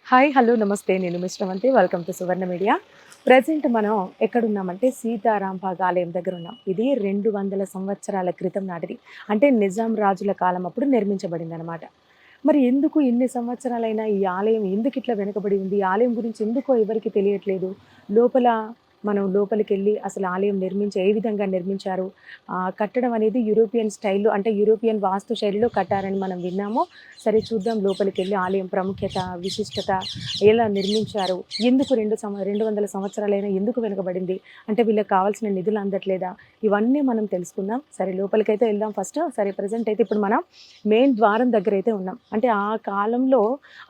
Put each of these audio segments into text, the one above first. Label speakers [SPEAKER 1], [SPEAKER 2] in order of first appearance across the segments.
[SPEAKER 1] Hi hello నమస్తే నేను Mishravanthi welcome to Suvarna media. Present మనం ఎక్కడున్నామంటే సీతారాంబాగ్ ఆలయం దగ్గర ఉన్నాం. ఇది 200 సంవత్సరాల క్రితం నాటిది. అంటే నిజాం రాజుల కాలం అప్పుడు నిర్మించబడింది అనమాట. మరి ఎందుకు ఇన్ని సంవత్సరాలైనా ఈ ఆలయం ఎందుకు ఇట్లా వెనుకబడి ఉంది? ఈ ఆలయం గురించి ఎందుకో ఎవరికి తెలియట్లేదు. లోపల మనం లోపలికెళ్ళి అసలు ఆలయం ఏ విధంగా నిర్మించారు? కట్టడం అనేది యూరోపియన్ స్టైల్‌లో అంటే యూరోపియన్ వాస్తు శైలిలో కట్టారని మనం విన్నాము. సరే చూద్దాం లోపలికెళ్ళి ఆలయం ప్రాముఖ్యత, విశిష్టత ఎలా నిర్మించారు? ఎందుకు 200 సంవత్సరాలైనా ఎందుకు వెనుకబడింది? అంటే వీళ్ళకి కావాల్సిన నిధులు అందట్లేదా? ఇవన్నీ మనం తెలుసుకుందాం. సరే లోపలికైతే వెళ్దాం ఫస్ట్. సరే ప్రెజెంట్ అయితే ఇప్పుడు మనం మెయిన్ ద్వారం దగ్గరైతే ఉన్నాం. అంటే ఆ కాలంలో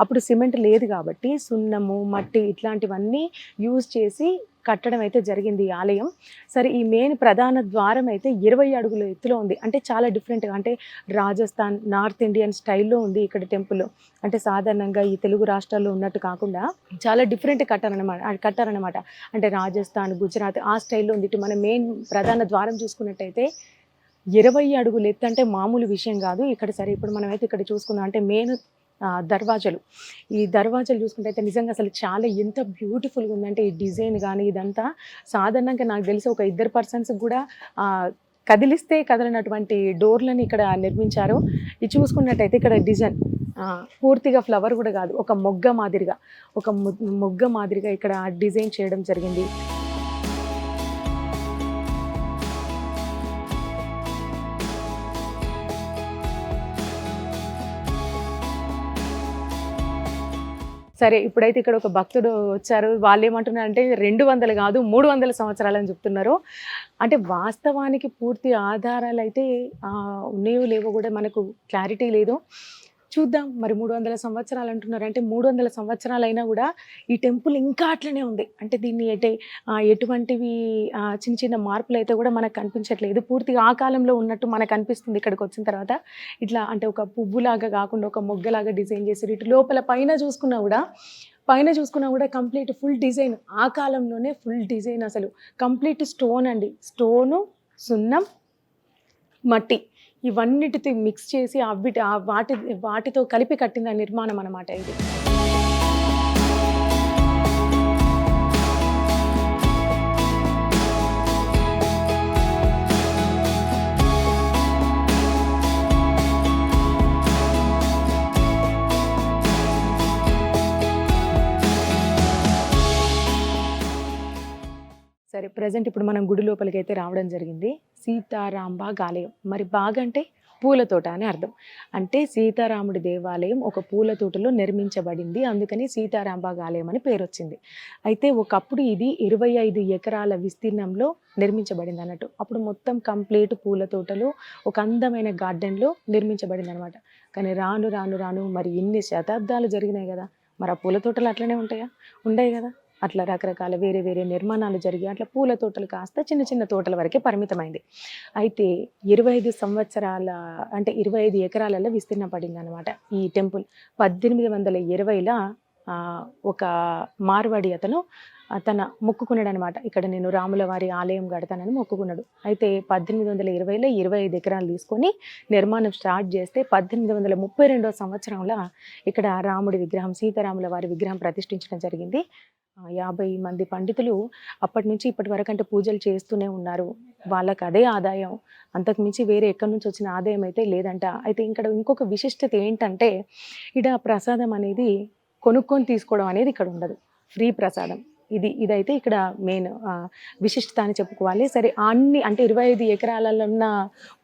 [SPEAKER 1] అప్పుడు సిమెంట్ లేదు కాబట్టి సున్నము, మట్టి ఇట్లాంటివన్నీ యూజ్ చేసి కట్టడం అయితే జరిగింది ఈ ఆలయం. సరే ఈ మెయిన్ ప్రధాన ద్వారం అయితే 20 అడుగుల ఎత్తులో ఉంది. అంటే చాలా డిఫరెంట్‌గా అంటే రాజస్థాన్, నార్త్ ఇండియన్ స్టైల్‌లో ఉంది ఇక్కడ టెంపుల్. అంటే సాధారణంగా ఈ తెలుగు రాష్ట్రాల్లో ఉన్నట్టు కాకుండా చాలా డిఫరెంట్ కట్టారనమాట. అంటే రాజస్థాన్, గుజరాత్ ఆ స్టైల్‌లో ఉంది. ఇటు మన మెయిన్ ప్రధాన ద్వారం చూసుకున్నట్టయితే 20 అడుగుల ఎత్తు అంటే మామూలు విషయం కాదు. ఇక్కడ సరే ఇప్పుడు మనమైతే ఇక్కడ చూసుకుందాం. అంటే మెయిన్ దర్వాజలు. ఈ దర్వాజలు చూసుకుంటే అయితే నిజంగా అసలు చాలా ఎంత బ్యూటిఫుల్‌గా ఉందంటే ఈ డిజైన్ గానీ ఇదంతా సాధారణంగా నాకు తెలిసి ఒక ఇద్దరు పర్సన్స్‌కి కూడా కదిలిస్తే కదలనటువంటి డోర్‌లని ఇక్కడ నిర్మించారు. ఇది చూసుకున్నట్టయితే ఇక్కడ డిజైన్ పూర్తిగా ఫ్లవర్ కూడా కాదు. ఒక మొగ్గ మాదిరిగా ఇక్కడ డిజైన్ చేయడం జరిగింది. సరే ఇప్పుడైతే ఇక్కడ ఒక భక్తుడు వచ్చారు. వాళ్ళేమంటున్నారంటే 200 కాదు 300 సంవత్సరాలని చెప్తున్నారు. అంటే వాస్తవానికి పూర్తి ఆధారాలైతే ఉన్నాయో లేవో కూడా మనకు క్లారిటీ లేదు. చూద్దాం మరి 300 సంవత్సరాలు అంటున్నారు. అంటే 300 సంవత్సరాలైనా కూడా ఈ టెంపుల్ ఇంకా అట్లనే ఉంది. అంటే దీన్ని ఎటువంటివి చిన్న చిన్న మార్పులైతే కూడా మనకు కనిపించట్లేదు. పూర్తిగా ఆ కాలంలో ఉన్నట్టు మనకు అనిపిస్తుంది ఇక్కడికి వచ్చిన తర్వాత. ఇట్లా అంటే ఒక పువ్వులాగా కాకుండా ఒక మొగ్గలాగా డిజైన్ చేసారు. ఇటు లోపల పైన చూసుకున్నా కూడా కంప్లీట్ ఫుల్ డిజైన్ ఆ కాలంలోనే ఫుల్ డిజైన్ అసలు కంప్లీట్ స్టోన్ అండి. స్టోను, సున్నం, మట్టి ఇవన్నిటితో మిక్స్ చేసి వాటితో కలిపి కట్టిన నిర్మాణం అన్నమాట ఇది. సరే ప్రెజెంట్ ఇప్పుడు మనం గుడి లోపలికైతే రావడం జరిగింది. సీతారాంబాగ్ ఆలయం. మరి బాగ్ అంటే పూల తోట అని అర్థం. అంటే సీతారాముడి దేవాలయం ఒక పూల తోటలో నిర్మించబడింది. అందుకని సీతారాంబాగ్ ఆలయం అని పేరు వచ్చింది. అయితే ఒకప్పుడు ఇది 25 ఎకరాల విస్తీర్ణంలో నిర్మించబడింది అన్నట్టు. అప్పుడు మొత్తం కంప్లీట్ పూల తోటలు ఒక అందమైన గార్డెన్లో నిర్మించబడింది అనమాట. కానీ రాను రాను రాను మరి ఎన్ని శతాబ్దాలు జరిగినాయి కదా. మరి ఆ పూల తోటలు అట్లనే ఉంటాయా? ఉండయి కదా. అట్లా రకరకాల వేరే వేరే నిర్మాణాలు జరిగి అట్లా పూల తోటలు కాస్త చిన్న చిన్న తోటల వరకే పరిమితమైంది. అయితే 25 సంవత్సరాల అంటే 25 ఎకరాలలో విస్తీర్ణ పడింది అనమాట ఈ టెంపుల్. 1820లో ఒక మార్వాడి అతను తన మొక్కుకున్నాడు అనమాట. ఇక్కడ నేను రాముల వారి ఆలయం కడతానని మొక్కుకున్నాడు. అయితే 1820లో 25 ఎకరాలు తీసుకొని నిర్మాణం స్టార్ట్ చేస్తే 1832 సంవత్సరంలో ఇక్కడ రాముడి విగ్రహం సీతారాముల వారి విగ్రహం ప్రతిష్ఠించడం జరిగింది. 50 మంది పండితులు అప్పటి నుంచి ఇప్పటి వరకు అంటే పూజలు చేస్తూనే ఉన్నారు. వాళ్ళకి అదే ఆదాయం. అంతకు మించి వేరే ఎక్కడి నుంచి వచ్చిన ఆదాయం అయితే లేదంట. అయితే ఇక్కడ ఇంకొక విశిష్టత ఏంటంటే ఇక్కడ ప్రసాదం అనేది కొనుక్కొని తీసుకోవడం అనేది ఇక్కడ ఉండదు. ఫ్రీ ప్రసాదం. ఇదైతే ఇక్కడ మెయిన్ విశిష్టత అని చెప్పుకోవాలి. సరే అన్ని అంటే 25 ఎకరాలలో ఉన్న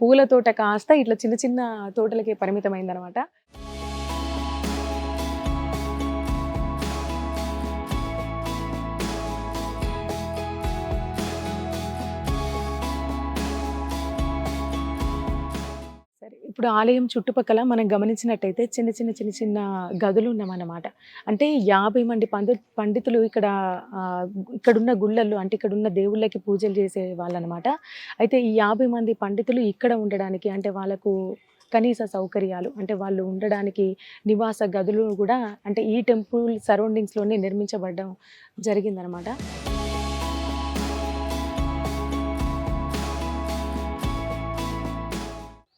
[SPEAKER 1] పూల తోట కాస్త ఇట్లా చిన్న చిన్న తోటలకే పరిమితమైందనమాట. సరే ఇప్పుడు ఆలయం చుట్టుపక్కల మనం గమనించినట్టయితే చిన్న చిన్న గదులు ఉన్నామన్నమాట. అంటే 50 మంది పండితులు ఇక్కడున్న గుళ్ళల్లో అంటే ఇక్కడున్న దేవుళ్ళకి పూజలు చేసే వాళ్ళనమాట. అయితే ఈ 50 మంది పండితులు ఇక్కడ ఉండడానికి అంటే వాళ్ళకు కనీస సౌకర్యాలు అంటే వాళ్ళు ఉండడానికి నివాస గదులు కూడా అంటే ఈ టెంపుల్ సరౌండింగ్స్‌లోనే నిర్మించబడడం జరిగిందనమాట.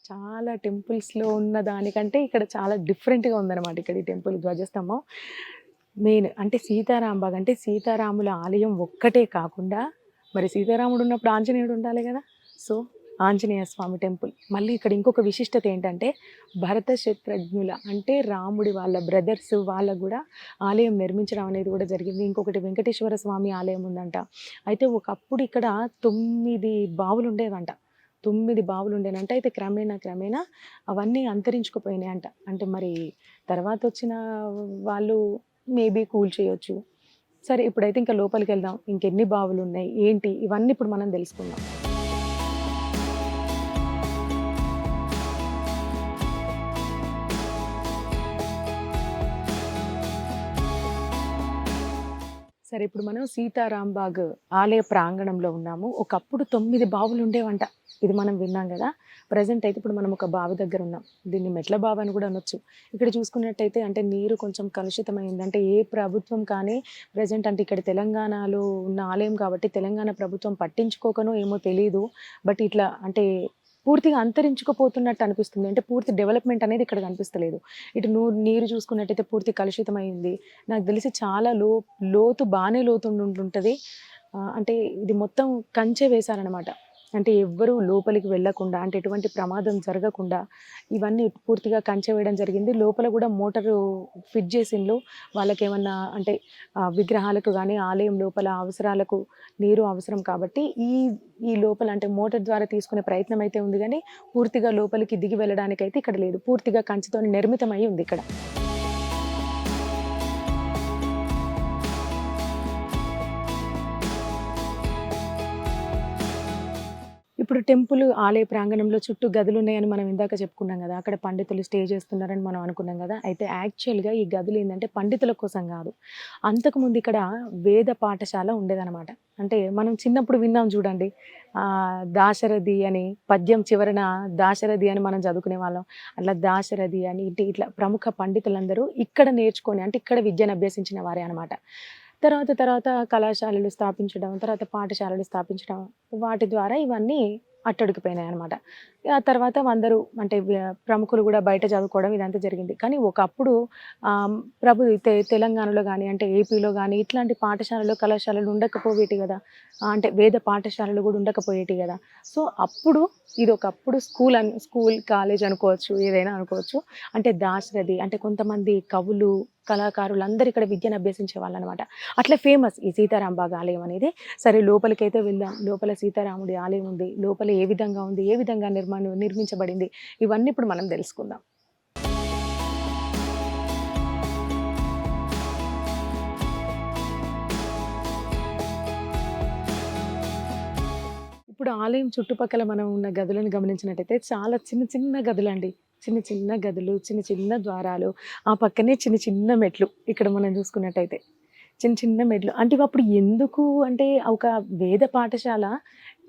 [SPEAKER 1] చాలా టెంపుల్స్‌లో ఉన్న దానికంటే ఇక్కడ చాలా డిఫరెంట్‌గా ఉందన్నమాట ఇక్కడ ఈ టెంపుల్ ధ్వజస్తంభం. మెయిన్ అంటే సీతారాంబాగ్ అంటే సీతారాముల ఆలయం ఒక్కటే కాకుండా మరి సీతారాముడు ఉన్నప్పుడు ఆంజనేయుడు ఉండాలి కదా. సో ఆంజనేయ స్వామి టెంపుల్. మళ్ళీ ఇక్కడ ఇంకొక విశిష్టత ఏంటంటే భరత శత్రుఘ్నుల అంటే రాముడి వాళ్ళ బ్రదర్స్ వాళ్ళకు కూడా ఆలయం నిర్మించడం అనేది కూడా జరిగింది. ఇంకొకటి వెంకటేశ్వర స్వామి ఆలయం ఉందంట. అయితే ఒకప్పుడు ఇక్కడ 9 బావులు ఉండేవంట. 9 బావులు ఉండేనంట. అయితే క్రమేణా అవన్నీ అంతరించుకుపోయినాయంట. అంటే మరి తర్వాత వచ్చిన వాళ్ళు మేబీ కూల్చేయొచ్చు. సరే ఇప్పుడైతే ఇంకా లోపలికెళ్దాం. ఇంకెన్ని బావులున్నాయి, ఏంటి ఇవన్నీ ఇప్పుడు మనం తెలుసుకుందాం. సరే ఇప్పుడు మనం సీతారాంబాగ్ ఆలయ ప్రాంగణంలో ఉన్నాము. ఒకప్పుడు 9 బావులు ఉండేవంట. ఇది మనం విన్నాం కదా. ప్రజెంట్ అయితే ఇప్పుడు మనం ఒక బావి దగ్గర ఉన్నాం. దీన్ని మెట్ల బావి అని కూడా అనొచ్చు. ఇక్కడ చూసుకున్నట్టయితే అంటే నీరు కొంచెం కలుషితమైంది. అంటే ఏ ప్రభుత్వం కానీ ప్రజెంట్ అంటే ఇక్కడ తెలంగాణలో ఉన్న ఆలయం కాబట్టి తెలంగాణ ప్రభుత్వం పట్టించుకోకనో ఏమో తెలీదు. బట్ ఇట్లా అంటే పూర్తిగా అంతరించుకుపోతున్నట్టు అనిపిస్తుంది. అంటే పూర్తి డెవలప్‌మెంట్ అనేది ఇక్కడ కనిపిస్తలేదు. ఇటు నీరు చూసుకున్నట్టయితే పూర్తి కలుషితమైంది. నాకు తెలిసి చాలా లోతు బానే లోతుండుంటది. అంటే ఇది మొత్తం కంచె వేశారనమాట. అంటే ఎవ్వరూ లోపలికి వెళ్ళకుండా అంటే ఎటువంటి ప్రమాదం జరగకుండా ఇవన్నీ పూర్తిగా కంచె వేయడం జరిగింది. లోపల కూడా మోటారు ఫిట్ చేసిండ్లు. వాళ్ళకేమన్నా అంటే విగ్రహాలకు గానీ, ఆలయం లోపల అవసరాలకు నీరు అవసరం కాబట్టి ఈ లోపల అంటే మోటార్ ద్వారా తీసుకునే ప్రయత్నం అయితే ఉంది గానీ, పూర్తిగా లోపలికి దిగి వెళ్ళడానికైతే ఇక్కడ లేదు. పూర్తిగా కంచెతోని నిర్మితమై ఉంది ఇక్కడ. ఇప్పుడు టెంపుల్ ఆలయ ప్రాంగణంలో చుట్టూ గదులున్నాయని మనం ఇందాక చెప్పుకున్నాం గదా. అక్కడ పండితులు స్టే చేస్తున్నారని మనం అనుకున్నాం గదా. అయితే యాక్చువల్‌గా ఈ గదులు ఏందంటే పండితుల కోసం గాదు. అంతకుముందు ఇక్కడ వేద పాఠశాల ఉండేదనమాట. అంటే మనం చిన్నప్పుడు విన్నాం చూడండి. దాశరథి అని పద్యం చివరన దాశరథి అని మనం చదువుకునేవాళ్ళం. అట్లా దాశరథి అని ఇట్లా ప్రముఖ పండితులందరూ ఇక్కడ నేర్చుకొని అంటే ఇక్కడ విద్యను అభ్యసించిన వారే అనమాట. తర్వాత కళాశాలలు స్థాపించడం, తర్వాత పాఠశాలలు స్థాపించడం, వాటి ద్వారా ఇవన్నీ అట్టడుగుపోయినాయనమాట. ఆ తర్వాత అందరూ అంటే ప్రముఖులు గూడా బయట చదువుకోవడం ఇదంతా జరిగింది. కానీ ఒకప్పుడు తెలంగాణలో గానీ, అంటే ఏపీలో గానీ ఇట్లాంటి పాఠశాలలు, కళాశాలలు ఉండకపోయేటివి గదా. అంటే వేద పాఠశాలలు గూడా ఉండకపోయేటివి గదా. సో, అప్పుడు ఇదొకప్పుడు స్కూల్, కాలేజ్ అనుకోవచ్చు, ఏదైనా అనుకోవచ్చు. అంటే దాశరథి అంటే కొంతమంది కవులు, కళాకారులందరూ ఇక్కడ విద్యను అభ్యసించే వాళ్ళనమాట. అట్లా ఫేమస్ ఈ సీతారాంబాగ్ ఆలయం అనేది. సరే లోపలికైతే వెళ్దాం. లోపల సీతారాముడి ఆలయం ఉంది. లోపల ఏ విధంగా ఉంది, ఏ విధంగా నిర్మించబడింది, ఇవన్నీ ఇప్పుడు మనం తెలుసుకుందాం. ఇప్పుడు ఆలయం చుట్టుపక్కల మనం ఉన్న గదులను గమనించినట్టయితే చాలా చిన్న చిన్న గదులండి. చిన్న చిన్న గదులు, చిన్న చిన్న ద్వారాలు, ఆ పక్కనే చిన్న చిన్న మెట్లు. ఇక్కడ మనం చూసుకున్నట్టయితే చిన్న చిన్న మెట్లు. అంటే అప్పుడు ఎందుకు అంటే ఒక వేద పాఠశాల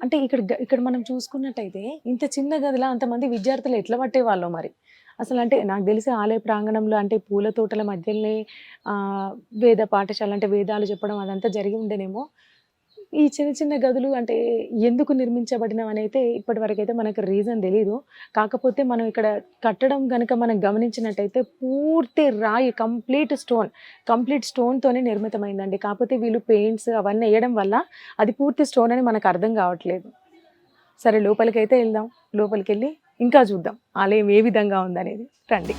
[SPEAKER 1] అంటే ఇక్కడ మనం చూసుకున్నట్టయితే ఇంత చిన్న గదిలో అంతమంది విద్యార్థులు ఎట్లా పట్టేవాళ్ళో మరి. అసలంటే నాకు తెలిసి ఆలయ ప్రాంగణంలో అంటే పూల తోటల మధ్యలోనే వేద పాఠశాల అంటే వేదాలు చెప్పడం అదంతా జరిగి ఉండేనేమో. ఈ చిన్న చిన్న గదులు అంటే ఎందుకు నిర్మించబడినవనైతే ఇప్పటివరకైతే మనకు రీజన్ తెలీదు. కాకపోతే మనం ఇక్కడ కట్టడం గనుక మనం గమనించినట్టయితే పూర్తి రాయి కంప్లీట్ స్టోన్‌తోనే నిర్మితమైందండి. కాకపోతే వీళ్ళు పెయింట్స్ అవన్నీ ఎయడం వల్ల అది పూర్తి స్టోన్ అని మనకు అర్థం కావట్లేదు. సరే లోపలికైతే ఎళ్దాం. లోపలికెళ్ళి ఇంకా చూద్దాం ఆలయం ఏ విధంగా ఉందనేది. రండి.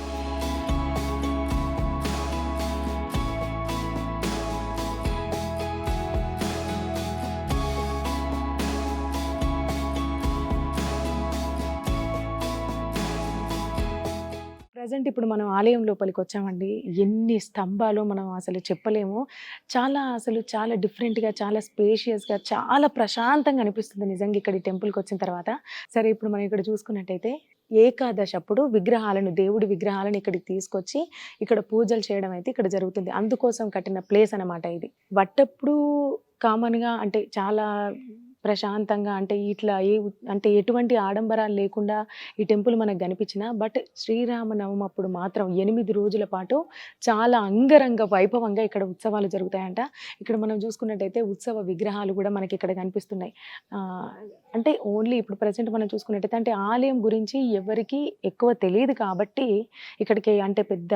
[SPEAKER 1] ప్రెజెంట్ ఇప్పుడు మనం ఆలయం లోపలికొచ్చామండి. ఎన్ని స్తంభాలో మనం అసలు చెప్పలేము. చాలా డిఫరెంట్‌గా, చాలా స్పేషియస్‌గా, చాలా ప్రశాంతంగా అనిపిస్తుంది నిజంగా ఇక్కడ ఈ టెంపుల్‌కొచ్చిన తర్వాత. సరే ఇప్పుడు మనం ఇక్కడ చూసుకున్నట్టయితే ఏకాదశి అప్పుడు దేవుడి విగ్రహాలను ఇక్కడికి తీసుకొచ్చి ఇక్కడ పూజలు చేయడం అయితే ఇక్కడ జరుగుతుంది. అందుకోసం కట్టిన ప్లేస్ అనమాట ఇది. వట్టెప్పుడు కామన్‌గా అంటే చాలా ప్రశాంతంగా అంటే ఇట్లా అంటే ఎటువంటి ఆడంబరాలు లేకుండా ఈ టెంపుల్ మనకు కనిపించిన బట్ శ్రీరామనవమి అప్పుడు మాత్రం 8 రోజుల పాటు చాలా అంగరంగ వైభవంగా ఇక్కడ ఉత్సవాలు జరుగుతాయంట. ఇక్కడ మనం చూసుకున్నట్టయితే ఉత్సవ విగ్రహాలు కూడా మనకి ఇక్కడ కనిపిస్తున్నాయి. అంటే ఓన్లీ ఇప్పుడు ప్రజెంట్ మనం చూసుకున్నట్టయితే అంటే ఆలయం గురించి ఎవరికి ఎక్కువ తెలియదు కాబట్టి ఇక్కడికి అంటే పెద్ద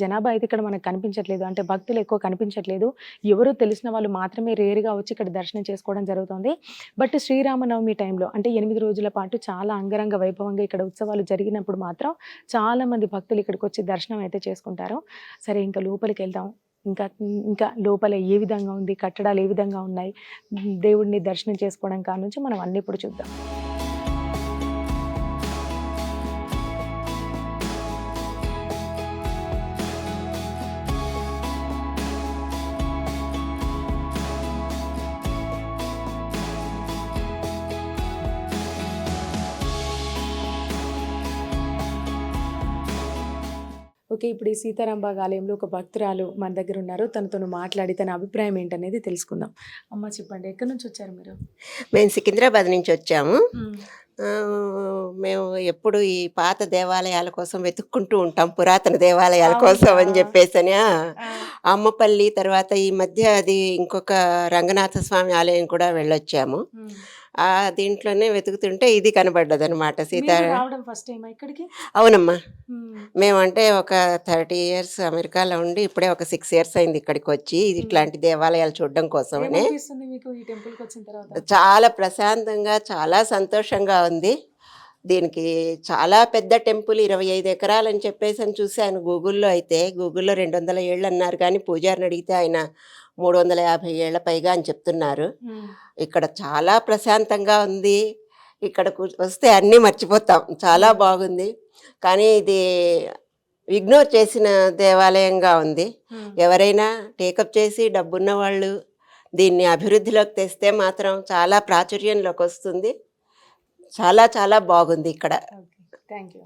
[SPEAKER 1] జనాభా అయితే ఇక్కడ మనకు కనిపించట్లేదు. అంటే భక్తులు ఎక్కువ కనిపించట్లేదు. ఎవరో తెలిసిన వాళ్ళు మాత్రమే రేరుగా వచ్చి ఇక్కడ దర్శనం చేసుకోవడం జరుగుతుంది. బట్ శ్రీరామనవమి టైంలో అంటే 8 రోజుల పాటు చాలా అంగరంగ వైభవంగా ఇక్కడ ఉత్సవాలు జరిగినప్పుడు మాత్రం చాలా మంది భక్తులు ఇక్కడికి వచ్చి దర్శనం అయితే చేసుకుంటారు. సరే ఇంకా లోపలికి వెళ్దాం. ఇంకా ఇంకా లోపల ఏ విధంగా ఉంది, కట్టడాలు ఏ విధంగా ఉన్నాయి, దేవుడిని దర్శనం చేసుకోవడం కాడ నుంచి మనం అన్ని ఇప్పుడు చూద్దాం. ఓకే. ఇప్పుడు ఈ సీతారాంబాగ్ ఆలయంలో ఒక భక్తురాలు మన దగ్గర ఉన్నారు. తనతో మాట్లాడి తన అభిప్రాయం ఏంటనేది తెలుసుకుందాం. అమ్మ చెప్పండి, ఎక్కడి నుంచి వచ్చారు మీరు?
[SPEAKER 2] మేము సికింద్రాబాద్ నుంచి వచ్చాము. మేము ఎప్పుడు ఈ పాత దేవాలయాల కోసం వెతుక్కుంటూ ఉంటాం, పురాతన దేవాలయాల కోసం అని చెప్పేసని. అమ్మపల్లి తర్వాత ఈ మధ్య అది ఇంకొక రంగనాథ స్వామి ఆలయం కూడా వెళ్ళొచ్చాము. దీంట్లోనే వెతుకుతుంటే ఇది కనబడ్డది అనమాట అవునమ్మా. మేమంటే ఒక 30 years అమెరికాలో ఉండి ఇప్పుడే ఒక 6 years అయింది ఇక్కడికి వచ్చి ఇట్లాంటి దేవాలయాలు చూడడం కోసమని. చాలా ప్రశాంతంగా చాలా సంతోషంగా ఉంది. దీనికి చాలా పెద్ద టెంపుల్ 25 ఎకరాలని చెప్పేసి అని చూశాను గూగుల్లో. అయితే గూగుల్లో 200 ఏళ్ళు అన్నారు, కానీ పూజారిని అడిగితే ఆయన 350 ఏళ్ల పైగా అని చెప్తున్నారు. ఇక్కడ చాలా ప్రశాంతంగా ఉంది. ఇక్కడకు వస్తే అన్నీ మర్చిపోతాం, చాలా బాగుంది. కానీ ఇది ఇగ్నోర్ చేసిన దేవాలయంగా ఉంది. ఎవరైనా టేకప్ చేసి డబ్బున్న వాళ్ళు దీన్ని అభివృద్ధిలోకి తెస్తే మాత్రం చాలా ప్రాచుర్యంలోకి వస్తుంది. చాలా చాలా బాగుంది ఇక్కడ.
[SPEAKER 1] Thank you.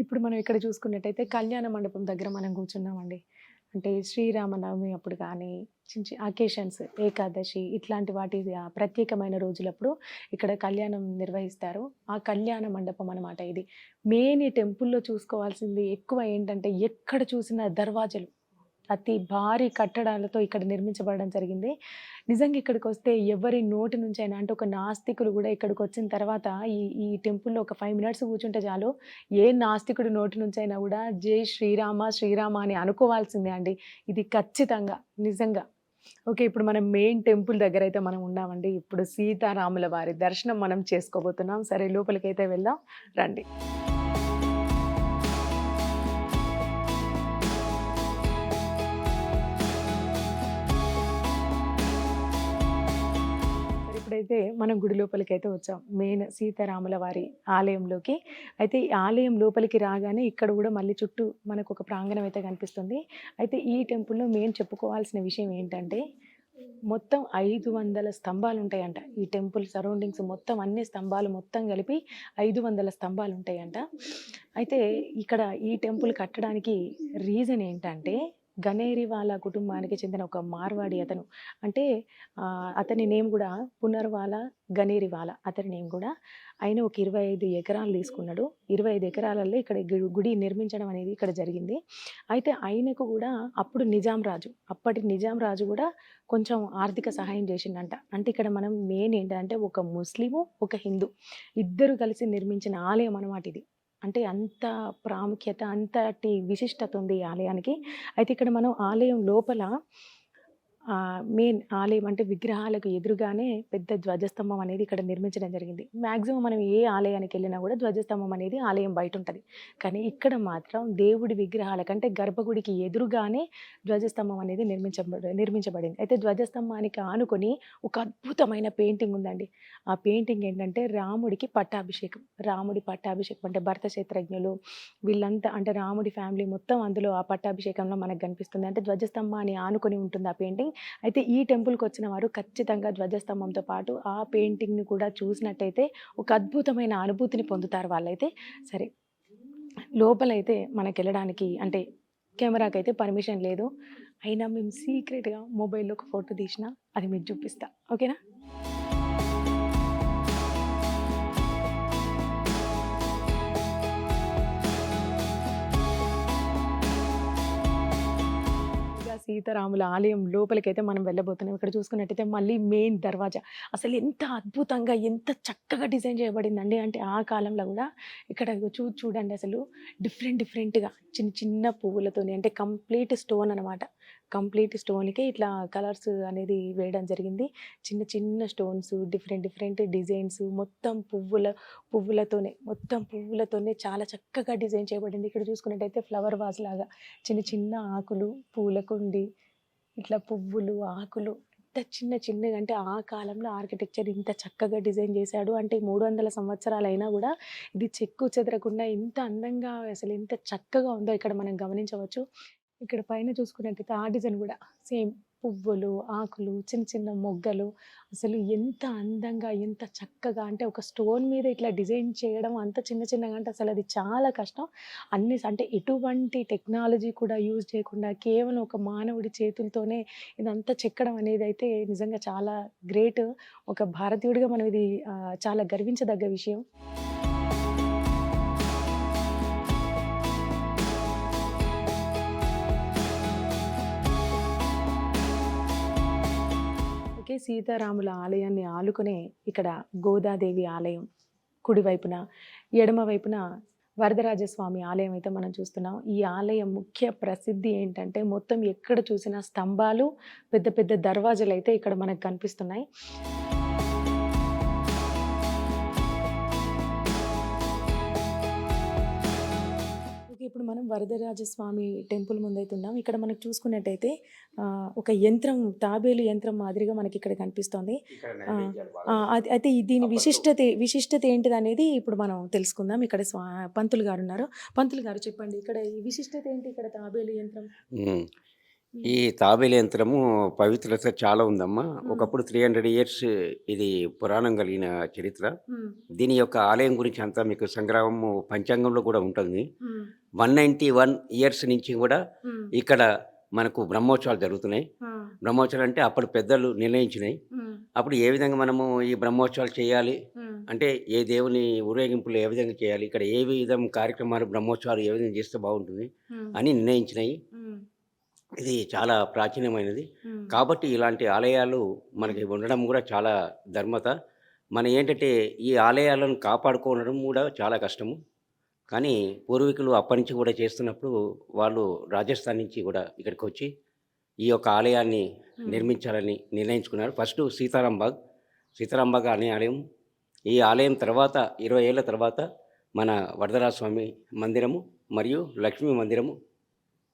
[SPEAKER 1] ఇప్పుడు మనం ఇక్కడ చూసుకున్నట్టయితే కళ్యాణ మండపం దగ్గర మనం కూర్చున్నామండి. అంటే శ్రీరామనవమి అప్పుడు కానీ చిన్న అకేషన్స్, ఏకాదశి ఇట్లాంటి వాటి ప్రత్యేకమైన రోజులప్పుడు ఇక్కడ కళ్యాణం నిర్వహిస్తారు. ఆ కళ్యాణ మండపం అనమాట ఇది. మెయిన్ ఈ టెంపుల్లో చూసుకోవాల్సింది ఎక్కువ ఏంటంటే ఎక్కడ చూసిన దర్వాజలు అతి భారీ కట్టడాలతో ఇక్కడ నిర్మించబడడం జరిగింది. నిజంగా ఇక్కడికి వస్తే ఎవరి నోటి నుంచి అయినా అంటే ఒక నాస్తికులు కూడా ఇక్కడికి వచ్చిన తర్వాత ఈ టెంపుల్లో ఒక 5 minutes కూర్చుంటే చాలు, ఏ నాస్తికుడి నోటి నుంచి అయినా కూడా జై శ్రీరామ శ్రీరామ అని అనుకోవాల్సిందే అండి. ఇది ఖచ్చితంగా నిజంగా. ఓకే, ఇప్పుడు మనం మెయిన్ టెంపుల్ దగ్గర అయితే మనం ఉన్నామండి. ఇప్పుడు సీతారాముల వారి దర్శనం మనం చేసుకోబోతున్నాం. సరే లోపలికైతే వెళ్దాం రండి. ఇప్పుడైతే మనం గుడి లోపలికి అయితే వచ్చాం, మెయిన్ సీతారాముల వారి ఆలయంలోకి. అయితే ఈ ఆలయం లోపలికి రాగానే ఇక్కడ కూడా మళ్ళీ చుట్టూ మనకు ఒక ప్రాంగణం అయితే కనిపిస్తుంది. అయితే ఈ టెంపుల్లో మెయిన్ చెప్పుకోవాల్సిన విషయం ఏంటంటే మొత్తం 500 స్తంభాలు ఉంటాయంట. ఈ టెంపుల్ సరౌండింగ్స్ మొత్తం అన్ని స్తంభాలు మొత్తం కలిపి 500 స్తంభాలు ఉంటాయంట. అయితే ఇక్కడ ఈ టెంపుల్ కట్టడానికి రీజన్ ఏంటంటే గనేరివాలా కుటుంబానికి చెందిన ఒక మార్వాడి అతను, అంటే అతని నేమ్ కూడా పునర్వాల గనేరివాలా అతని నేమ్ కూడా. ఆయన ఒక 25 ఎకరాలు తీసుకున్నాడు. 25 ఎకరాలలో ఇక్కడ గుడి నిర్మించడం అనేది ఇక్కడ జరిగింది. అయితే ఆయనకు కూడా అప్పుడు అప్పటి నిజాం రాజు కూడా కొంచెం ఆర్థిక సహాయం చేసిండంట. అంటే ఇక్కడ మనం మెయిన్ ఏంటంటే ఒక ముస్లిము ఒక హిందూ ఇద్దరు కలిసి నిర్మించిన ఆలయం అన్నమాట ఇది. అంటే అంత ప్రాముఖ్యత, అంతటి విశిష్టత ఉంది ఈ ఆలయానికి. అయితే ఇక్కడ మనం ఆలయం లోపల మెయిన్ ఆలయం అంటే విగ్రహాలకు ఎదురుగానే పెద్ద ధ్వజస్తంభం అనేది ఇక్కడ నిర్మించడం జరిగింది. మ్యాక్సిమం మనం ఏ ఆలయానికి వెళ్ళినా కూడా ధ్వజస్తంభం అనేది ఆలయం బయట ఉంటుంది. కానీ ఇక్కడ మాత్రం దేవుడి విగ్రహాల కంటే గర్భగుడికి ఎదురుగానే ధ్వజస్తంభం అనేది నిర్మించబడింది. అయితే ధ్వజస్తంభానికి ఆనుకొని ఒక అద్భుతమైన పెయింటింగ్ ఉందండి. ఆ పెయింటింగ్ ఏంటంటే రాముడి పట్టాభిషేకం అంటే భరత క్షేత్రజ్ఞులు వీళ్ళంతా అంటే రాముడి ఫ్యామిలీ మొత్తం అందులో ఆ పట్టాభిషేకంలో మనకు కనిపిస్తుంది. అంటే ధ్వజస్తంభాన్ని ఆనుకొని ఉంటుంది ఆ పెయింటింగ్. అయితే ఈ టెంపుల్కి వచ్చిన వారు ఖచ్చితంగా ధ్వజస్తంభంతో పాటు ఆ పెయింటింగ్ని కూడా చూసినట్టయితే ఒక అద్భుతమైన అనుభూతిని పొందుతారు వాళ్ళైతే. సరే, లోపలైతే మనకి వెళ్ళడానికి అంటే కెమెరాకైతే పర్మిషన్ లేదు. అయినా మేము సీక్రెట్గా మొబైల్లో ఒక ఫోటో తీసిన అది మీకు చూపిస్తా, ఓకేనా? సీతారాముల ఆలయం లోపలికైతే మనం వెళ్ళబోతున్నాం. ఇక్కడ చూసుకున్నట్టయితే మళ్ళీ మెయిన్ దర్వాజా అసలు ఎంత అద్భుతంగా ఎంత చక్కగా డిజైన్ చేయబడిందండి. అంటే ఆ కాలంలో కూడా ఇక్కడ చూడండి అసలు డిఫరెంట్గా చిన్న చిన్న పువ్వులతోని అంటే కంప్లీట్ స్టోన్ అనమాట. కంప్లీట్ స్టోన్కి ఇట్లా కలర్స్ అనేది వేయడం జరిగింది. చిన్న చిన్న స్టోన్స్ డిఫరెంట్ డిజైన్స్ మొత్తం పువ్వులతోనే చాలా చక్కగా డిజైన్ చేయబడింది. ఇక్కడ చూసుకున్నట్టయితే ఫ్లవర్ వాజ్ లాగా చిన్న ఆకులు, పూల కుండి, ఇట్లా పువ్వులు, ఆకులు చిన్నగా అంటే ఆ కాలంలో ఆర్కిటెక్చర్ ఇంత చక్కగా డిజైన్ చేశాడు అంటే 300 సంవత్సరాలైనా కూడా ఇది చెక్కు చెదరకుండా ఎంత అందంగా అసలు ఎంత చక్కగా ఉందో ఇక్కడ మనం గమనించవచ్చు. ఇక్కడ పైన చూసుకున్నట్టయితే ఆ డిజైన్ కూడా సేమ్ పువ్వులు, ఆకులు, చిన్న మొగ్గలు అసలు ఎంత అందంగా ఎంత చక్కగా అంటే ఒక స్టోన్ మీద ఇట్లా డిజైన్ చేయడం అంత చిన్నగా అంటే అసలు అది చాలా కష్టం. అంటే ఎటువంటి టెక్నాలజీ కూడా యూజ్ చేయకుండా కేవలం ఒక మానవుడి చేతులతోనే ఇదంతా చెక్కడం అనేది అయితే నిజంగా చాలా గ్రేట్. ఒక భారతీయుడిగా మనం ఇది చాలా గర్వించదగ్గ విషయం. సీతారాముల ఆలయాన్ని ఆలుకునే ఇక్కడ గోదాదేవి ఆలయం కుడివైపున, ఎడమ వైపున వరదరాజస్వామి ఆలయం అయితే మనం చూస్తున్నాం. ఈ ఆలయం ముఖ్య ప్రసిద్ధి ఏంటంటే మొత్తం ఎక్కడ చూసినా స్తంభాలు, పెద్ద దర్వాజాలు అయితే ఇక్కడ మనకు కనిపిస్తున్నాయి. ఇప్పుడు మనం వరదరాజస్వామి టెంపుల్ ముందైతే ఉన్నాం. ఇక్కడ మనకు చూసుకున్నట్టయితే ఒక యంత్రం, తాబేలు యంత్రం మాదిరిగా మనకి ఇక్కడ కనిపిస్తోంది. అయితే దీని విశిష్టత ఏంటిది అనేది ఇప్పుడు మనం తెలుసుకుందాం. ఇక్కడ పంతులు గారు ఉన్నారు. పంతులు గారు చెప్పండి, ఇక్కడ ఈ విశిష్టత ఏంటి? ఇక్కడ తాబేలు యంత్రం,
[SPEAKER 3] ఈ తాబేలు యంత్రము పవిత్రత చాలా ఉందమ్మా. ఒకప్పుడు 300 ఇయర్స్ ఇది పురాణం కలిగిన చరిత్ర. దీని యొక్క ఆలయం గురించి అంతా మీకు సంగ్రహము పంచాంగంలో కూడా ఉంటుంది. 191 ఇయర్స్ నుంచి కూడా ఇక్కడ మనకు బ్రహ్మోత్సవాలు జరుగుతున్నాయి. బ్రహ్మోత్సవాలు అంటే అప్పుడు పెద్దలు నిర్ణయించినాయి. అప్పుడు ఏ విధంగా మనము ఈ బ్రహ్మోత్సవాలు చేయాలి అంటే ఏ దేవుని ఊరేగింపులు ఏ విధంగా చేయాలి, ఇక్కడ ఏ విధం కార్యక్రమాలు బ్రహ్మోత్సవాలు ఏ విధంగా చేస్తే బాగుంటుంది అని నిర్ణయించినాయి. ఇది చాలా ప్రాచీనమైనది కాబట్టి ఇలాంటి ఆలయాలు మనకి ఉండడం కూడా చాలా ధర్మత. మన ఏంటంటే ఈ ఆలయాలను కాపాడుకోవడం కూడా చాలా కష్టము. కానీ పూర్వీకులు అప్పటి నుంచి కూడా చేస్తున్నప్పుడు వాళ్ళు రాజస్థాన్ నుంచి కూడా ఇక్కడికి వచ్చి ఈ యొక్క ఆలయాన్ని నిర్మించాలని నిర్ణయించుకున్నారు. ఫస్ట్ సీతారాంబాగ్ అనే ఆలయం. ఈ ఆలయం తర్వాత 20 ఏళ్ళ తర్వాత మన వరదరాజ స్వామి మందిరము మరియు లక్ష్మీ మందిరము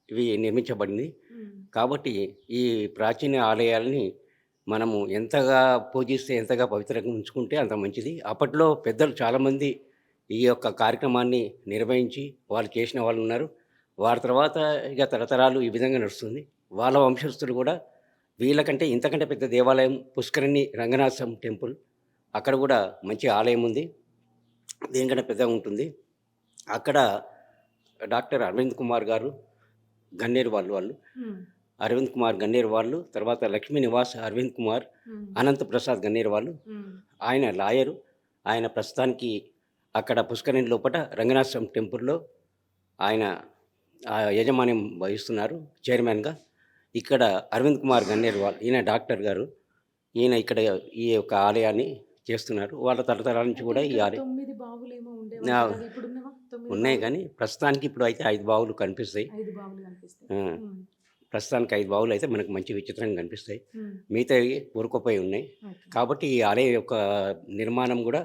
[SPEAKER 3] ఇవి నిర్మించబడింది. కాబట్టి ఈ ప్రాచీన ఆలయాల్ని మనము ఎంతగా పూజిస్తే ఎంతగా పవిత్రంగా ఉంచుకుంటే అంత మంచిది. అప్పట్లో పెద్దలు చాలామంది ఈ యొక్క కార్యక్రమాన్ని నిర్వహించి వాళ్ళు చేసిన వాళ్ళు ఉన్నారు. వారి తర్వాత ఇక తరతరాలు ఈ విధంగా నడుస్తుంది. వాళ్ళ వంశస్థులు కూడా వీళ్ళకంటే ఇంతకంటే పెద్ద దేవాలయం పుష్కరిణి రంగనాథం టెంపుల్, అక్కడ కూడా మంచి ఆలయం ఉంది, దీనికంటే పెద్దగా ఉంటుంది. అక్కడ డాక్టర్ అరవింద్ కుమార్ గారు గన్నేరు వాళ్ళు అరవింద్ కుమార్ గన్నేరు వాళ్ళు, తర్వాత లక్ష్మీ నివాస్ అరవింద్ కుమార్, అనంత ప్రసాద్ గన్నేరు వాళ్ళు. ఆయన లాయరు. ఆయన ప్రస్తుతానికి అక్కడ పుష్కరిణి లోపల రంగనాథం టెంపుల్లో ఆయన యజమాన్యం వహిస్తున్నారు చైర్మన్గా. ఇక్కడ అరవింద్ కుమార్ గన్నేరు వాళ్ళు, ఈయన డాక్టర్ గారు, ఈయన ఇక్కడ ఈ యొక్క ఆలయాన్ని చేస్తున్నారు. వాళ్ళ తరతరాల నుంచి కూడా ఈ ఆలయం ఉన్నాయి. కానీ ప్రస్తుతానికి ఇప్పుడు అయితే 5 బావులు కనిపిస్తాయి. ప్రస్తుతానికి 5 బావులు అయితే మనకు మంచి విచిత్రంగా కనిపిస్తాయి. మిగతావి ఊరుకుపోయి ఉన్నాయి. కాబట్టి ఈ ఆలయం యొక్క నిర్మాణం కూడా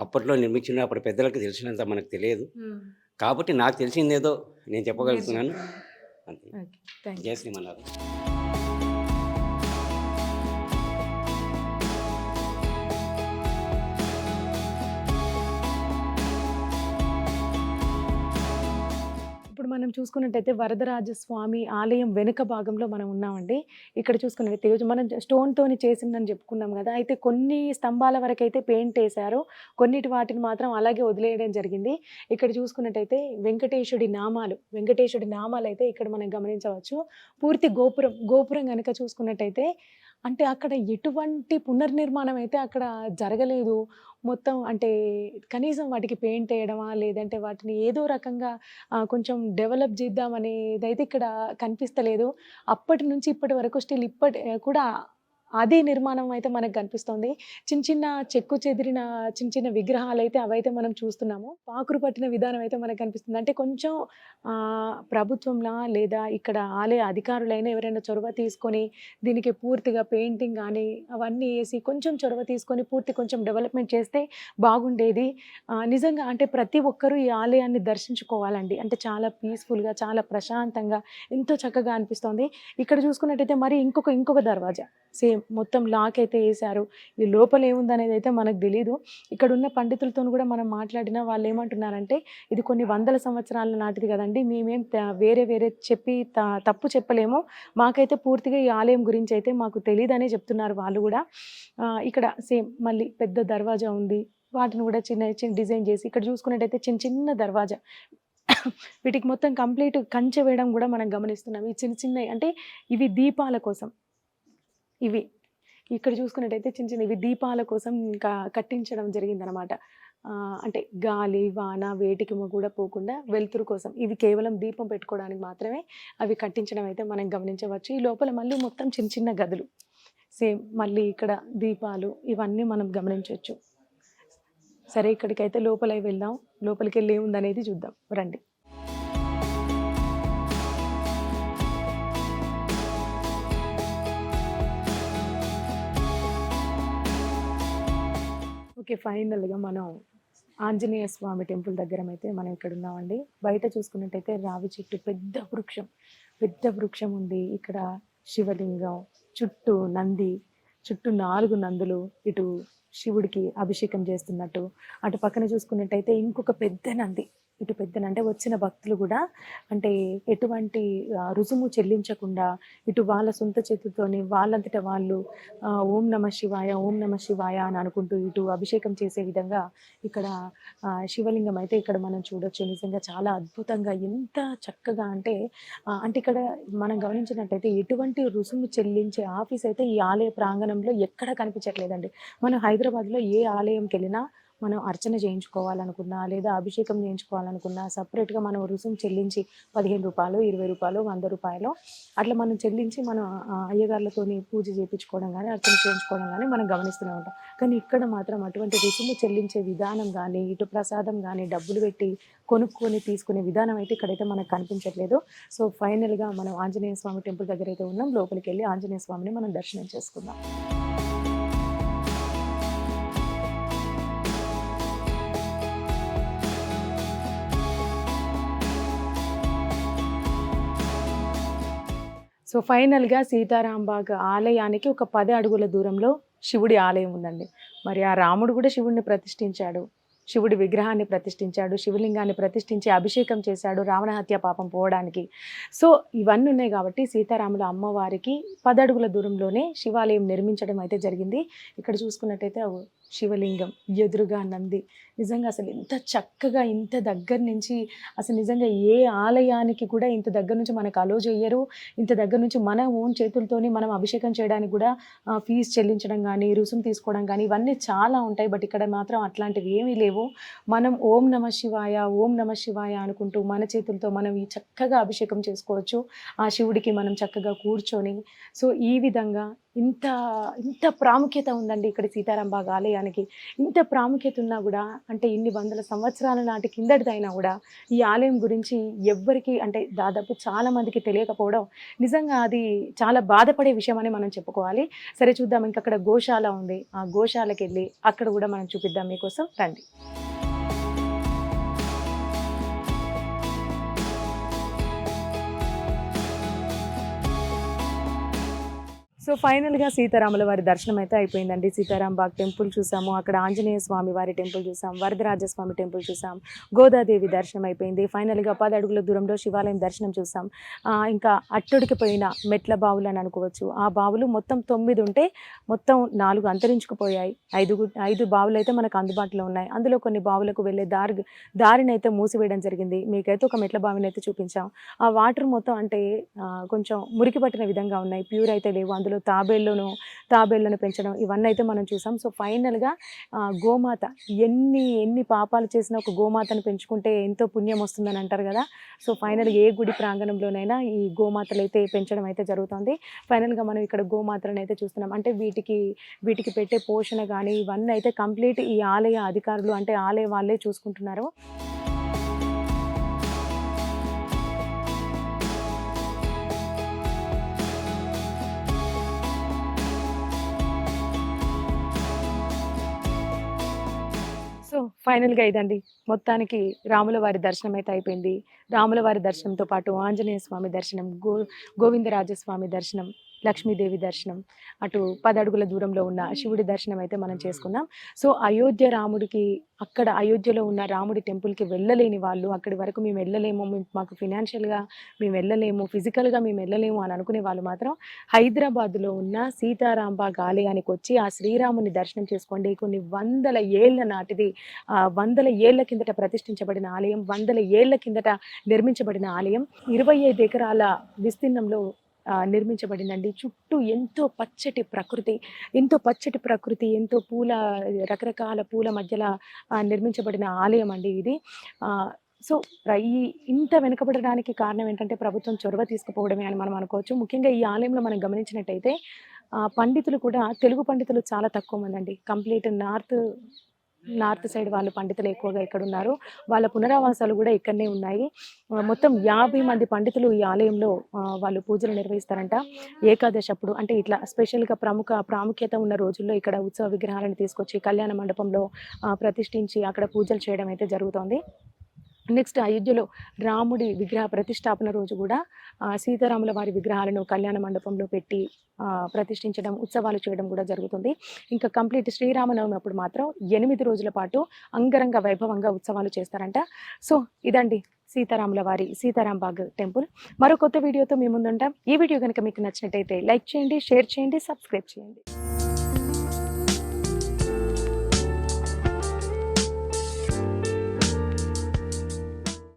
[SPEAKER 3] అప్పట్లో నిర్మించిన అప్పుడు పెద్దలకు తెలిసినంత మనకు తెలియదు. కాబట్టి నాకు తెలిసిందేదో నేను చెప్పగలుగుతున్నాను. అంతే. జై శ్రీమన్నారాయణ.
[SPEAKER 1] ఇప్పుడు మనం చూసుకున్నట్టయితే వరదరాజస్వామి ఆలయం వెనుక భాగంలో మనం ఉన్నామండి. ఇక్కడ చూసుకున్నట్టయితే మనం స్టోన్‌తోని చేసిందని చెప్పుకున్నాం కదా! అయితే కొన్ని స్తంభాల వరకైతే పెయింట్ ఏశారు. కొన్నిటి వాటిని మాత్రం అలాగే వదిలేయడం జరిగింది. ఇక్కడ చూసుకున్నట్టయితే వెంకటేశుడి నామాలైతే ఇక్కడ మనం గమనించవచ్చు. పూర్తి గోపురం గనుక చూసుకున్నట్టయితే అంటే అక్కడ ఎటువంటి పునర్నిర్మాణం అయితే అక్కడ జరగలేదు. మొత్తం అంటే కనీసం వాటికి పెయింట్ ఏయడమా, లేదంటే వాటిని ఏదో రకంగా కొంచెం డెవలప్ చేద్దామనేదైతే ఇక్కడ కనిపిస్తలేదు. అప్పటి నుంచి ఇప్పటి వరకు స్టిల్ కూడా అదే నిర్మాణం అయితే మనకు కనిపిస్తోంది. చిన్న చెక్కు చెదిరిన చిన్న విగ్రహాలైతే అవైతే మనం చూస్తున్నాము. పాకురు పట్టిన విధానం అయితే మనకు కనిపిస్తుంది. అంటే కొంచెం ప్రభుత్వంలా లేదా ఇక్కడ ఆలయ అధికారులైనా ఎవరైనా చొరవ తీసుకొని దీనికి పూర్తిగా పెయింటింగ్ కానీ అవన్నీ వేసి కొంచెం చొరవ తీసుకొని కొంచెం డెవలప్మెంట్ చేస్తే బాగుండేది. నిజంగా అంటే ప్రతి ఒక్కరూ ఈ ఆలయాన్ని దర్శించుకోవాలండి. అంటే చాలా పీస్ఫుల్గా, చాలా ప్రశాంతంగా, ఎంతో చక్కగా అనిపిస్తోంది. ఇక్కడ చూసుకున్నట్టయితే మరి ఇంకొక దర్వాజా సేమ్ మొత్తం లాక్ అయితే వేశారు. ఈ లోపల ఏముందనేది అయితే మనకు తెలీదు. ఇక్కడ ఉన్న పండితులతో కూడా మనం మాట్లాడినా వాళ్ళు ఏమంటున్నారంటే ఇది కొన్ని వందల సంవత్సరాల నాటిది కదండి, మేమేం వేరే చెప్పి తప్పు చెప్పలేము, మాకైతే పూర్తిగా ఈ ఆలయం గురించి అయితే మాకు తెలియదనే చెప్తున్నారు వాళ్ళు కూడా. ఇక్కడ సేమ్ మళ్ళీ పెద్ద దర్వాజా ఉంది. వాటిని కూడా చిన్న డిజైన్ చేసి ఇక్కడ చూసుకున్నట్టయితే చిన్న దర్వాజా వీటికి మొత్తం కంప్లీట్ కంచె వేయడం కూడా మనం గమనిస్తున్నాం. ఈ చిన్నవి అంటే ఇవి దీపాల కోసం. ఇవి ఇక్కడ చూసుకున్నట్టయితే ఇవి దీపాల కోసం ఇంకా కట్టించడం జరిగిందనమాట. అంటే గాలి వాన వేటికి కూడా పోకుండా వెలుతురు కోసం ఇవి కేవలం దీపం పెట్టుకోవడానికి మాత్రమే అవి కట్టించడం అయితే మనం గమనించవచ్చు. ఈ లోపల మళ్ళీ మొత్తం చిన్న గదులు సేమ్ మళ్ళీ ఇక్కడ దీపాలు ఇవన్నీ మనం గమనించవచ్చు. సరే ఇక్కడికైతే లోపలికి వెళ్దాం. లోపలికి వెళ్ళి ఏముందనేది చూద్దాం రండి. ఓకే, ఫైనల్గా మనం ఆంజనేయ స్వామి టెంపుల్ దగ్గర అయితే మనం ఇక్కడ ఉన్నామండి. బయట చూసుకున్నట్టయితే రావి చెట్టు పెద్ద వృక్షం ఉంది. ఇక్కడ శివలింగం చుట్టూ 4 నందులు ఇటు శివుడికి అభిషేకం చేస్తున్నట్టు, అటు పక్కన చూసుకున్నట్టయితే ఇంకొక పెద్ద నంది. అంటే వచ్చిన భక్తులు కూడా అంటే ఎటువంటి రుసుము చెల్లించకుండా ఇటు వాళ్ళ సొంత చేతులతోని వాళ్ళంతటా వాళ్ళు ఓం నమ శివాయ అని అనుకుంటూ ఇటు అభిషేకం చేసే విధంగా ఇక్కడ శివలింగం అయితే ఇక్కడ మనం చూడొచ్చు. నిజంగా చాలా అద్భుతంగా ఎంత చక్కగా అంటే ఇక్కడ మనం గమనించినట్టయితే ఎటువంటి రుసుము చెల్లించే ఆఫీస్ అయితే ఈ ఆలయ ప్రాంగణంలో ఎక్కడ కనిపించట్లేదండి. మనం హైదరాబాద్లో ఏ ఆలయంకి వెళ్ళినా మనం అర్చన చేయించుకోవాలనుకున్నా లేదా అభిషేకం చేయించుకోవాలనుకున్నా సపరేట్గా మనం రుసుము చెల్లించి 15 రూపాయలు, 20 రూపాయలు, 100 రూపాయలు అట్లా మనం చెల్లించి మనం అయ్యగారులతోని పూజ చేయించుకోవడం కానీ అర్చన చేయించుకోవడం కానీ మనం గమనిస్తూనే ఉంటాం. కానీ ఇక్కడ మాత్రం అటువంటి రుసుము చెల్లించే విధానం కానీ ఇటు ప్రసాదం కానీ డబ్బులు పెట్టి కొనుక్కొని తీసుకునే విధానం అయితే ఇక్కడైతే మనకు కనిపించట్లేదు. సో ఫైనల్గా మనం ఆంజనేయ స్వామి టెంపుల్ దగ్గర అయితే ఉన్నాం. లోపలికి వెళ్ళి ఆంజనేయ స్వామిని మనం దర్శనం చేసుకుందాం. సో ఫైనల్గా సీతారాంబాగ్ ఆలయానికి ఒక 10 అడుగుల దూరంలో శివుడి ఆలయం ఉందండి. మరి ఆ రాముడు కూడా శివుడిని ప్రతిష్ఠించాడు, శివుడి విగ్రహాన్ని ప్రతిష్ఠించాడు, శివలింగాన్ని ప్రతిష్ఠించి అభిషేకం చేశాడు రావణ హత్య పాపం పోవడానికి. సో ఇవన్నీ ఉన్నాయి కాబట్టి సీతారాముల అమ్మవారికి 10 అడుగుల దూరంలోనే శివాలయం నిర్మించడం అయితే జరిగింది. ఇక్కడ చూసుకున్నట్టయితే శివలింగం ఎదురుగా నంది, నిజంగా అసలు ఎంత చక్కగా ఇంత దగ్గర నుంచి అసలు నిజంగా ఏ ఆలయానికి కూడా ఇంత దగ్గర నుంచి మనకు అలో చేయరు. ఇంత దగ్గర నుంచి మన ఓన్ చేతులతోని మనం అభిషేకం చేయడానికి కూడా ఫీజు చెల్లించడం కానీ రుసుము తీసుకోవడం కానీ ఇవన్నీ చాలా ఉంటాయి. బట్ ఇక్కడ మాత్రం అట్లాంటివి ఏమీ లేవు. మనం ఓం నమ శివాయ అనుకుంటూ మన చేతులతో మనం ఈ చక్కగా అభిషేకం చేసుకోవచ్చు. ఆ శివుడికి మనం చక్కగా కూర్చొని సో ఈ విధంగా ఇంత ఇంత ప్రాముఖ్యత ఉందండి ఇక్కడ సీతారాం బాగ్ ఆలయానికి. ఇంత ప్రాముఖ్యత ఉన్నా కూడా, అంటే ఇన్ని వందల సంవత్సరాల నాటి కిందటిదైనా కూడా ఈ ఆలయం గురించి ఎవ్వరికీ, అంటే దాదాపు చాలా మందికి తెలియకపోవడం నిజంగా అది చాలా బాధపడే విషయం అని మనం చెప్పుకోవాలి. సరే చూద్దాం, ఇంకా అక్కడ గోశాల ఉంది, ఆ గోశాలకి వెళ్ళి అక్కడ కూడా మనం చూపిద్దాం మీకోసం, రండి. సో ఫైనల్‌గా సీతారాముల వారి దర్శనం అయితే అయిపోయిందండి. సీతారాం బాగ్ టెంపుల్ చూసాము, అక్కడ ఆంజనేయ స్వామి వారి టెంపుల్ చూసాం, వరదరాజస్వామి టెంపుల్ చూసాం, గోదాదేవి దర్శనం అయిపోయింది. ఫైనల్‌గా 10 అడుగుల దూరంలో శివాలయం దర్శనం చూసాం. ఇంకా అట్టడికిపోయిన మెట్ల బావులు అని అనుకోవచ్చు. ఆ బావులు మొత్తం 9 ఉంటే మొత్తం 4 అంతరించుకుపోయాయి. 5 బావులు అయితే మనకు అందుబాటులో ఉన్నాయి. అందులో కొన్ని బావులకు వెళ్ళే దారిని అయితే మూసివేయడం జరిగింది. మీకైతే ఒక మెట్ల బావిని అయితే చూపించాం. ఆ వాటర్ మొత్తం అంటే కొంచెం మురికి పట్టిన విధంగా ఉన్నాయి, ప్యూర్ అయితే లేవు. అందులో తాబేళ్లను పెంచడం ఇవన్నీ అయితే మనం చూసాం. సో ఫైనల్‌గా గోమాత ఎన్ని పాపాలు చేసినా ఒక గోమాతను పెంచుకుంటే ఎంతో పుణ్యం వస్తుందని అంటారు కదా. సో ఫైనల్‌గా ఏ గుడి ప్రాంగణంలోనైనా ఈ గోమాతలు అయితే పెంచడం అయితే జరుగుతుంది. ఫైనల్‌గా మనం ఇక్కడ గోమాతలను అయితే చూస్తున్నాం. అంటే వీటికి పెట్టే పోషణ కానీ ఇవన్నీ అయితే కంప్లీట్ ఈ ఆలయ అధికారులు, అంటే ఆలయ వాళ్ళే చూసుకుంటున్నారు. సో ఫైనల్‌గా ఇదండి. మొత్తానికి రాముల వారి దర్శనం అయితే అయిపోయింది. రాముల వారి దర్శనంతో పాటు ఆంజనేయ స్వామి దర్శనం, గోవిందరాజస్వామి దర్శనం, లక్ష్మీదేవి దర్శనం, అటు 10 అడుగుల దూరంలో ఉన్న శివుడి దర్శనం అయితే మనం చేసుకున్నాం. సో రాముడికి, అక్కడ అయోధ్యలో ఉన్న రాముడి టెంపుల్‌కి వెళ్ళలేని వాళ్ళు, అక్కడి వరకు మేము వెళ్ళలేము, మాకు ఫినాన్షియల్‌గా మేము వెళ్ళలేము, ఫిజికల్‌గా మేము వెళ్ళలేము అని అనుకునే వాళ్ళు మాత్రం హైదరాబాద్‌లో ఉన్న సీతారాం బాగ్ ఆలయానికి వచ్చి ఆ శ్రీరాముని దర్శనం చేసుకోండి. కొన్ని వందల ఏళ్ల నాటిది, వందల ఏళ్ల కిందట ప్రతిష్ఠించబడిన ఆలయం, వందల ఏళ్ల కిందట నిర్మించబడిన ఆలయం, 25 ఎకరాల విస్తీర్ణంలో నిర్మించబడిందండి. చుట్టూ ఎంతో పచ్చటి ప్రకృతి, ఎంతో రకరకాల పూల మధ్యలో నిర్మించబడిన ఆలయం అండి ఇది. సో ఇంత వెనుకబడడానికి కారణం ఏంటంటే ప్రభుత్వం చొరవ తీసుకుపోవడమే అని మనం అనుకోవచ్చు. ముఖ్యంగా ఈ ఆలయంలో మనం గమనించినట్టయితే పండితులు కూడా, తెలుగు పండితులు చాలా తక్కువ మంది అండి. కంప్లీట్ నార్త్ సైడ్ వాళ్ళు పండితులు ఎక్కువగా ఇక్కడ ఉన్నారు. వాళ్ళ పునరావాసాలు కూడా ఇక్కడనే ఉన్నాయి. మొత్తం 50 మంది పండితులు ఈ ఆలయంలో వాళ్ళు పూజలు నిర్వహిస్తారంట. ఏకాదశి అప్పుడు, అంటే ఇట్లా స్పెషల్‌గా ప్రాముఖ్యత ఉన్న రోజుల్లో ఇక్కడ ఉత్సవ విగ్రహాలను తీసుకొచ్చి కళ్యాణ మండపంలో ప్రతిష్ఠించి అక్కడ పూజలు చేయడం అయితే జరుగుతోంది. నెక్స్ట్ అయోధ్యలో రాముడి విగ్రహ ప్రతిష్టాపన రోజు కూడా సీతారాముల వారి విగ్రహాలను కళ్యాణ మండపంలో పెట్టి ప్రతిష్ఠించడం, ఉత్సవాలు చేయడం కూడా జరుగుతుంది. ఇంకా కంప్లీట్ శ్రీరామనవమి అప్పుడు మాత్రం 8 రోజుల పాటు అంగరంగ వైభవంగా ఉత్సవాలు చేస్తారంట. సో ఇదండి సీతారాం బాగ్ టెంపుల్. మరో కొత్త వీడియోతో మీ ముందుంటాం. ఈ వీడియో కనుక మీకు నచ్చినట్టయితే లైక్ చేయండి, షేర్ చేయండి, సబ్స్క్రైబ్ చేయండి.